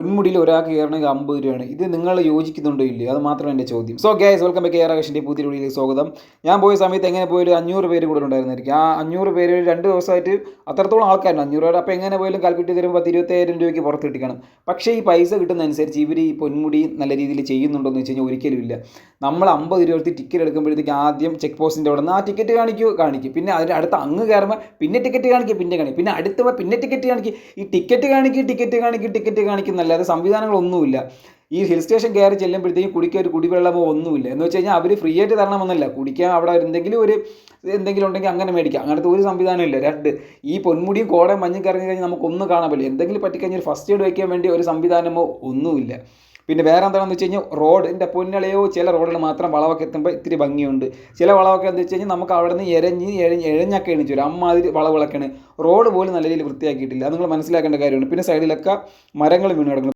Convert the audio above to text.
പൊന്മുടിയിൽ ഒരാൾക്ക് കയറണമെങ്കിൽ 50 രൂപയാണ്. ഇത് നിങ്ങൾ യോജിക്കുന്നുണ്ടോ ഇല്ലയോ? അത് മാത്രമാണ് എൻ്റെ ചോദ്യം. So guys, welcome back AR ആകാശിൻ്റെ പുതിയ വീഡിയോയിലേക്ക് സ്വാഗതം. ഞാൻ പോയ സമയത്ത് എങ്ങനെ പോയാലും 500 പേര് കൂടുതൽ ഉണ്ടായിരുന്നായിരിക്കും. ആ 500 പേര് 2 ദിവസമായിട്ട് അത്രത്തോളം ആൾക്കാരുണ്ട്. 500 പേര് അപ്പോൾ എങ്ങനെ പോയാലും കാൽക്കുലേറ്റ് ചെയ്ത് തരുമ്പോൾ 25,000 രൂപയ്ക്ക് പുറത്ത് കിട്ടിക്കണം. പക്ഷേ ഈ പൈസ കിട്ടുന്നതനുസരിച്ച് ഇവർ ഈ പൊന്മുടി നല്ല രീതിയിൽ ചെയ്യുന്നുണ്ടോ എന്ന് വെച്ച് കഴിഞ്ഞാൽ ഒരിക്കലും ഇല്ല. നമ്മൾ 50 രൂപ എടുത്ത് ടിക്കറ്റ് എടുക്കുമ്പോഴത്തേക്ക് ആദ്യം ചെക്ക് പോസ്റ്റിൻ്റെ അവിടെ നിന്ന് ആ ടിക്കറ്റ് കാണിക്കും. പിന്നെ അതിൻ്റെ അടുത്ത് അങ്ങ് കയറുമ്പോൾ പിന്നെ ടിക്കറ്റ് കാണിക്കും, പിന്നെ അടുത്ത് പിന്നെ ടിക്കറ്റ് കാണിക്കും. ഈ ടിക്കറ്റ് കാണിക്കുന്നല്ലാതെ സംവിധാനങ്ങളൊന്നുമില്ല. ഈ ഹിൽ സ്റ്റേഷൻ കയറി ചെല്ലുമ്പോഴത്തേക്കും കുടിക്കാൻ ഒരു കുടിവെള്ളമോ ഒന്നുമില്ല. എന്ന് വെച്ച് കഴിഞ്ഞാൽ അവർ ഫ്രീ ആയിട്ട് തരണമെന്നല്ല, കുടിക്കാൻ അവിടെ എന്തെങ്കിലും ഉണ്ടെങ്കിൽ അങ്ങനെ മേടിക്കാം. അങ്ങനത്തെ ഒരു സംവിധാനം ഇല്ല. 2, ഈ പൊന്മുടിയും കോടയും മഞ്ഞ് കറങ്ങി കഴിഞ്ഞാൽ നമുക്കൊന്നും കാണാൻ പറ്റില്ല. എന്തെങ്കിലും പറ്റിക്കഴിഞ്ഞാൽ ഫസ്റ്റ് എയ്ഡ് വയ്ക്കാൻ വേണ്ടി ഒരു സംവിധാനമോ ഒന്നുമില്ല. പിന്നെ വേറെ എന്താണെന്ന് വെച്ച് കഴിഞ്ഞാൽ റോഡിൻ്റെ പൊന്നളയോ ചില റോഡിൽ മാത്രം വളവൊക്കെ എത്തുമ്പോൾ ഇത്തിരി ഭംഗിയുണ്ട്. ചില വളവൊക്കെ എന്ന് വെച്ച് കഴിഞ്ഞാൽ നമുക്ക് അവിടെ നിന്ന് എഴഞ്ഞൊക്കെ എണിച്ചു വരും. അമ്മാതിരി വളവിളക്കാണ്. റോഡ് പോലും നല്ല രീതിയിൽ വൃത്തിയാക്കിയിട്ടില്ല. അത് നിങ്ങൾ മനസ്സിലാക്കേണ്ട കാര്യമാണ്. പിന്നെ സൈഡിലൊക്കെ മരങ്ങൾ വീണ് കിടക്കുന്നു.